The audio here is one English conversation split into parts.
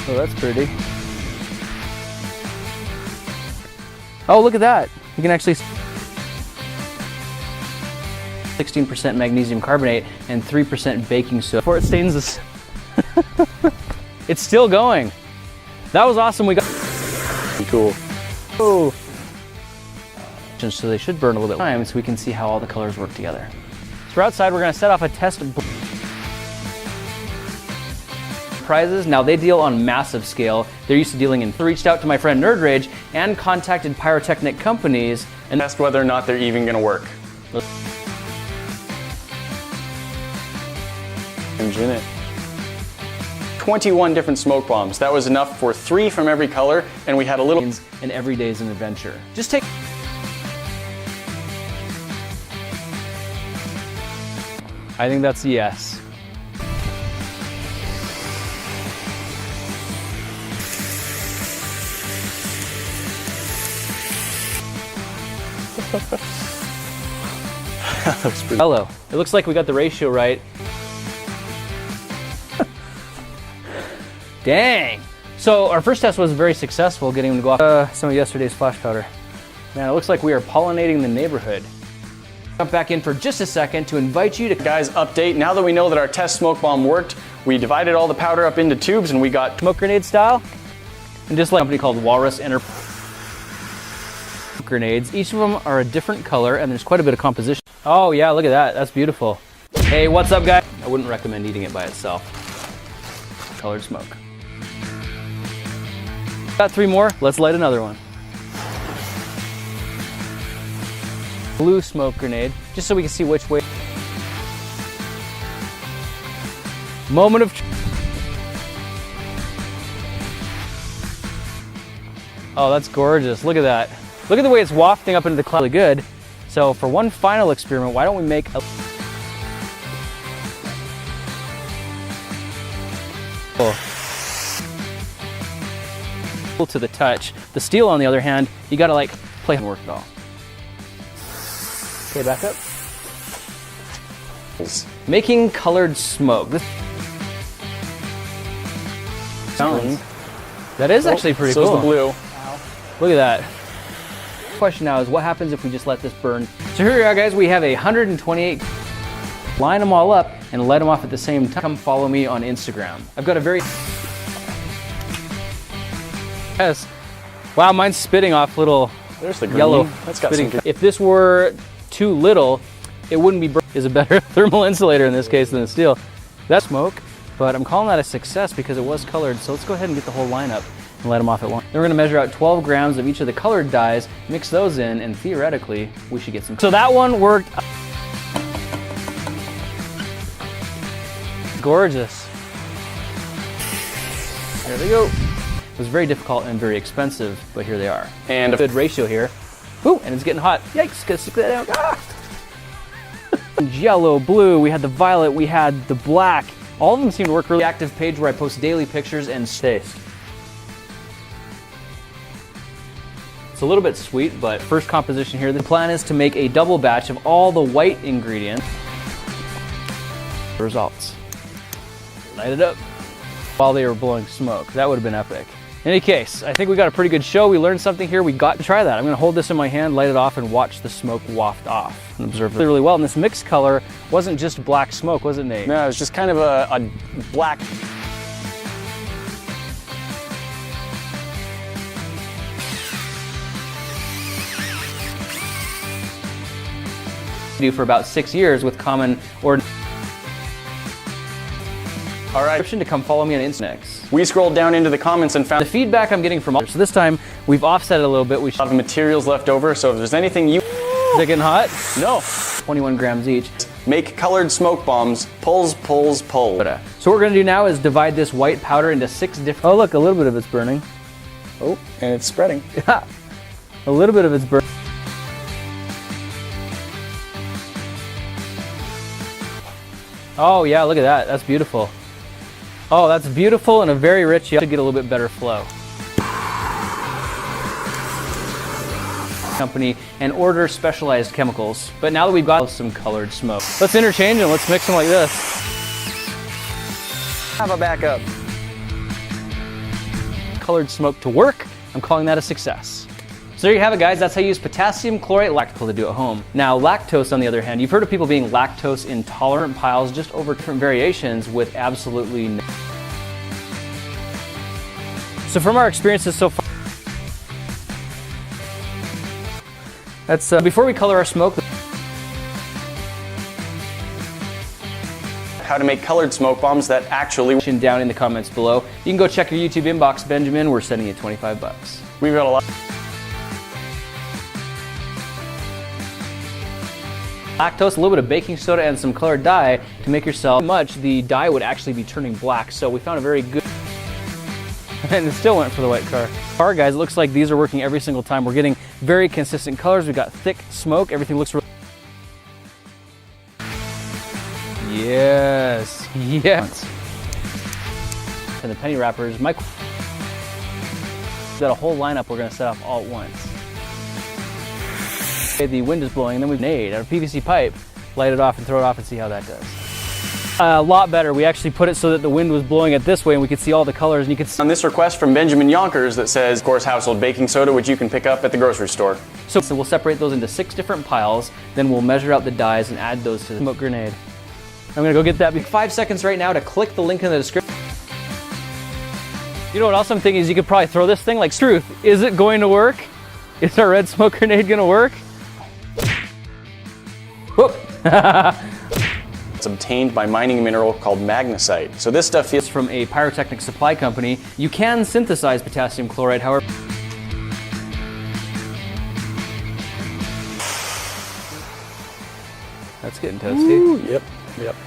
Oh, that's pretty. Oh, look at that. You can actually 16% magnesium carbonate and 3% baking soda. Before it stains this. It's still going. That was awesome. We got cool. Oh. So they should burn a little bit time so we can see how all the colors work together. So outside, we're gonna set off a test of prizes. Now they deal on massive scale. They're used to dealing in. I reached out to my friend Nerd Rage and contacted pyrotechnic companies and Test whether or not they're even gonna work. In it. 21 different smoke bombs. That was enough for 3 from every color, and we had a little. And every day is an adventure. Just take. I think that's a yes. That looks pretty. Hello. It looks like we got the ratio right. Dang. So our first test was very successful, getting them to go off some of yesterday's splash powder. Man, it looks like we are pollinating the neighborhood. Jump back in for just a second to invite you to Guys, update. Now that we know that our test smoke bomb worked, we divided all the powder up into tubes and we got smoke grenade style. And just like a company called Walrus grenades. Each of them are a different color and there's quite a bit of composition. Oh yeah, look at that. That's beautiful. Hey, what's up, guys? I wouldn't recommend eating it by itself. Colored smoke. Got 3 more. Let's light another one. Blue smoke grenade, just so we can see which way. Moment of oh, that's gorgeous. Look at that. Look at the way it's wafting up into the cloud. Really good. So for one final experiment, why don't we make a to the touch. The steel, on the other hand, you gotta like play and work it all. Okay, back up. Making colored smoke. This sounds. That is actually pretty cool. So is the blue. Look at that. Question now is what happens if we just let this burn? So here we are, guys. We have 128. Line them all up and light them off at the same time. Come follow me on Instagram. I've got a very yes. Wow, mine's spitting off little There's the green. yellow. That's got some. If this were too little, it wouldn't be. Is a better thermal insulator in this case than the steel. That's smoke, but I'm calling that a success because it was colored. So let's go ahead and get the whole lineup and light them off at once. Then we're gonna measure out 12 grams of each of the colored dyes, mix those in, and theoretically, we should get some. So that one worked. Gorgeous. There they go. It was very difficult and very expensive, but here they are. And a good ratio here. Ooh, and it's getting hot. Yikes, gotta stick that out. Ah! Yellow, blue, we had the violet, we had the black. All of them seem to work really. Active page where I post daily pictures and taste. It's a little bit sweet, but first composition here. The plan is to make a double batch of all the white ingredients. Results. Light it up while they were blowing smoke. That would have been epic. In any case, I think we got a pretty good show. We learned something here. We got to try that. I'm gonna hold this in my hand, light it off, and watch the smoke waft off and observe it really well. And this mixed color wasn't just black smoke, was it, Nate? no, it was just kind of a black. Do for about 6 years with common or. All right. To come follow me on Instagram. We scrolled down into the comments and found The feedback I'm getting from others. So this time we've offset it a little bit. We a lot of materials left over. So if there's anything you Is it getting hot? no, 21 grams each. make colored smoke bombs. Pulls. So what we're gonna do now is divide this white powder into 6 different. Oh look, a little bit of it's burning. Oh, and it's spreading. Yeah, a little bit of it's burning. Oh yeah, look at that. That's beautiful. Oh, that's beautiful and a very rich. You have to get a little bit better flow. Company and order specialized chemicals. But now that we've got some colored smoke, let's interchange and let's mix them like this. Have a backup. colored smoke to work. I'm calling that a success. So there you have it, guys. That's how you use potassium chlorate lactical to do at home. Now, lactose, on the other hand, you've heard of people being lactose intolerant piles just over different variations with absolutely no. So from our experiences so far, that's before we color our smoke. How to make colored smoke bombs that actually Down in the comments below. You can go check your YouTube inbox, Benjamin. We're sending you 25 bucks. We've got a lot. Lactose, a little bit of baking soda, and some colored dye to make yourself much. The dye would actually be turning black, so we found a very good. And it still went for the white car. All right, guys, it looks like these are working every single time. We're getting very consistent colors. We've got thick smoke. Everything looks really. Yes, yes. And the penny wrappers, Mike. We've got a whole lineup we're going to set off all at once. Okay, the wind is blowing, and then we've made out of PVC pipe, light it off and throw it off and see how that does. A lot better. We actually put it so that the wind was blowing it this way and we could see all the colors, and you could see. On this request from Benjamin Yonkers that says, of course, household baking soda, which you can pick up at the grocery store. So we'll separate those into 6 different piles, then we'll measure out the dyes and add those to the smoke grenade. I'm gonna go get that. 5 seconds right now to click the link in the description. You know what else I'm thinking is you could probably throw this thing like truth. Is it going to work? Is our red smoke grenade gonna work? Whoop. It's obtained by mining a mineral called magnesite. So this stuff It's from a pyrotechnic supply company. You can synthesize potassium chloride, however. That's getting toasty. Ooh, yep,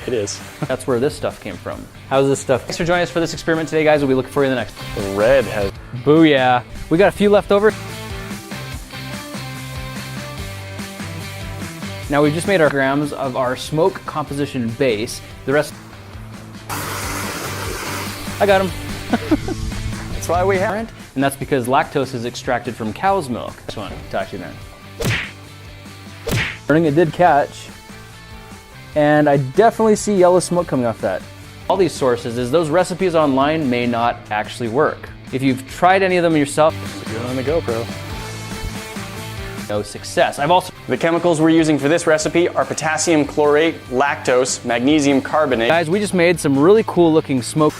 it is. That's where this stuff came from. How's this stuff? Thanks for joining us for this experiment today, guys. We'll be looking for you in the next. The red has. Booyah. We got a few left over. Now we've just made our grams of our smoke composition base. The rest. I got them. That's why we have it. And that's because lactose is extracted from cow's milk. This one, talk to you then. Burning, it did catch. And I definitely see yellow smoke coming off that. All these sources is those recipes online may not actually work. If you've tried any of them yourself, You're on the GoPro. no success. I've also. The chemicals we're using for this recipe are potassium chlorate, lactose, magnesium carbonate. Guys, we just made some really cool looking smoke.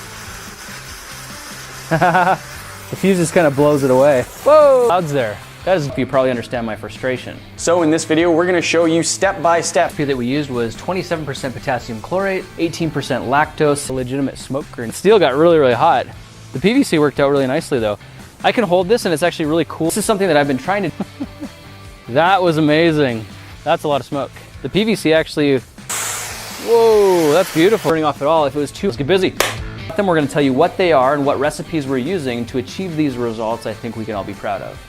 The fuse just kind of blows it away. Whoa! Clouds there. That is, if you probably understand my frustration. So in this video, we're going to show you step by step. The recipe that we used was 27% potassium chlorate, 18% lactose, a legitimate smoke grenade. Steel got really, really hot. The PVC worked out really nicely though. I can hold this and it's actually really cool. This is something that I've been trying to. That was amazing. That's a lot of smoke. The PVC actually, whoa, that's beautiful. Burning off at all. If it was too, let's get busy. Then we're gonna tell you what they are and what recipes we're using to achieve these results I think we can all be proud of.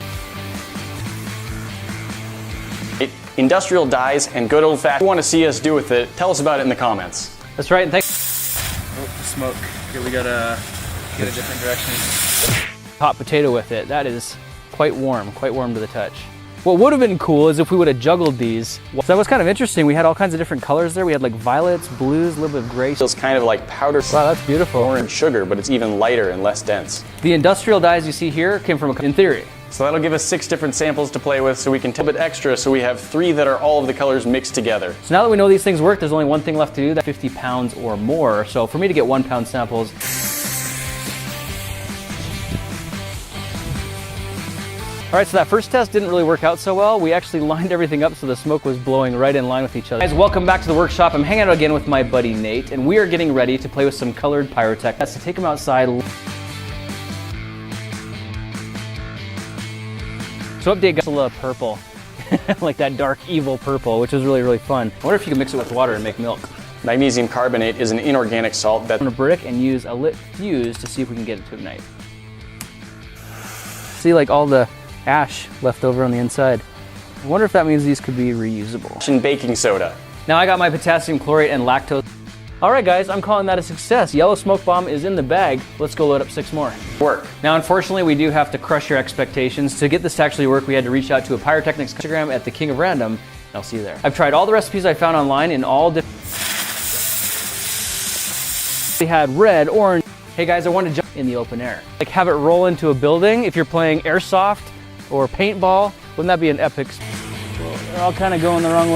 Industrial dyes and good old fashioned. If you want to see us do with it, tell us about it in the comments. That's right, and thanks. Oh, the smoke. Here we gotta get a different direction. Hot potato with it. That is quite warm to the touch. What would have been cool is if we would have juggled these. So that was kind of interesting. We had all kinds of different colors there. We had like violets, blues, a little bit of gray. It feels kind of like powder. Wow, that's beautiful. Orange sugar, but it's even lighter and less dense. The industrial dyes you see here came from, in theory. So that'll give us 6 different samples to play with, so we can take a bit extra, so we have 3 that are all of the colors mixed together. So now that we know these things work, there's only one thing left to do, that's 50 pounds or more. So for me to get 1 pound samples, all right, so that first test didn't really work out so well. We actually lined everything up so the smoke was blowing right in line with each other. Guys, welcome back to the workshop. I'm hanging out again with my buddy Nate, and we are getting ready to play with some colored pyrotech. That's to take them outside. So update got a purple, like that dark evil purple, which is really, really fun. I wonder if you can mix it with water and make milk. Magnesium carbonate is an inorganic salt that... I'm gonna brick and use a lit fuse to see if we can get it to ignite. See like all the ash left over on the inside. I wonder if that means these could be reusable. And baking soda. Now I got my potassium chlorate and lactose. All right guys, I'm calling that a success. Yellow smoke bomb is in the bag. Let's go load up 6 more. Work. Now unfortunately we do have to crush your expectations. To get this to actually work, we had to reach out to a pyrotechnics Instagram at the King of Random, and I'll see you there. I've tried all the recipes I found online in all different... We had red, orange, Hey guys, I want to jump in the open air. Like have it roll into a building. If you're playing airsoft or paintball, wouldn't that be an epic? They're all kind of going the wrong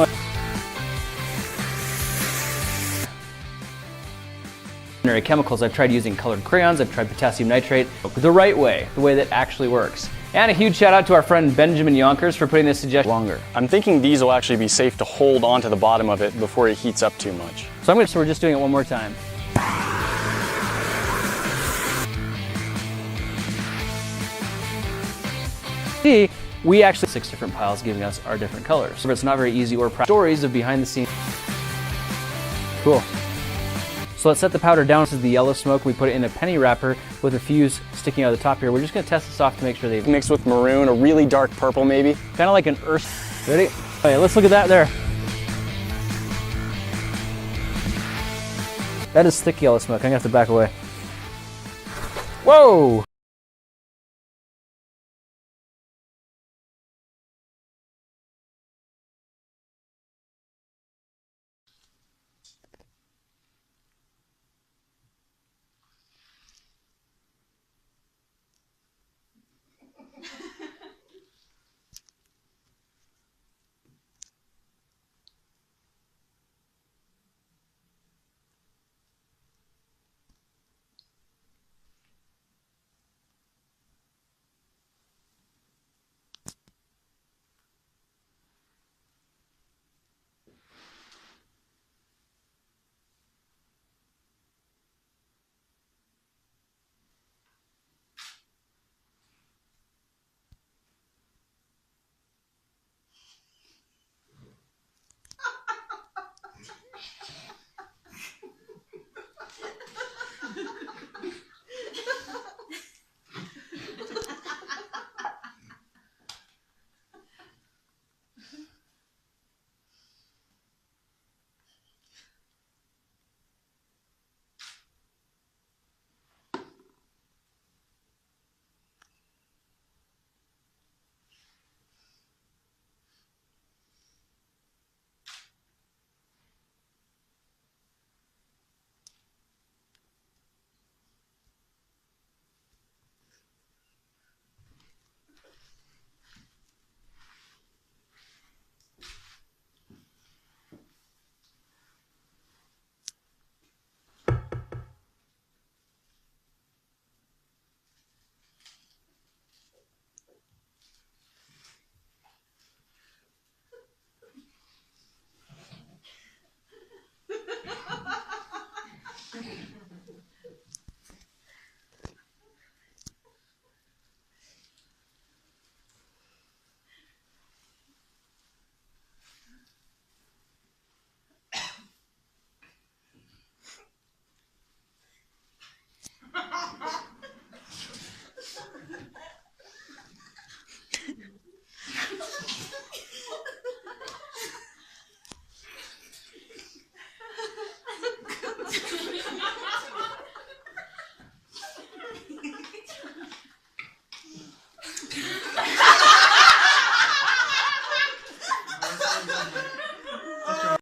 way. Chemicals, I've tried using colored crayons, I've tried potassium nitrate, the right way, the way that actually works. And a huge shout out to our friend Benjamin Yonkers for putting this suggestion longer. I'm thinking these will actually be safe to hold onto the bottom of it before it heats up too much. So we're just doing it one more time. See, we actually 6 different piles giving us our different colors. But it's not very easy or stories of behind the scenes. Cool. So let's set the powder down. This is the yellow smoke. We put it in a penny wrapper with a fuse sticking out of the top here. We're just gonna test this off to make sure they've mixed with maroon, a really dark purple maybe. Kind of like an earth. Ready? Okay, let's look at that there. That is thick yellow smoke. I'm gonna have to back away. Whoa!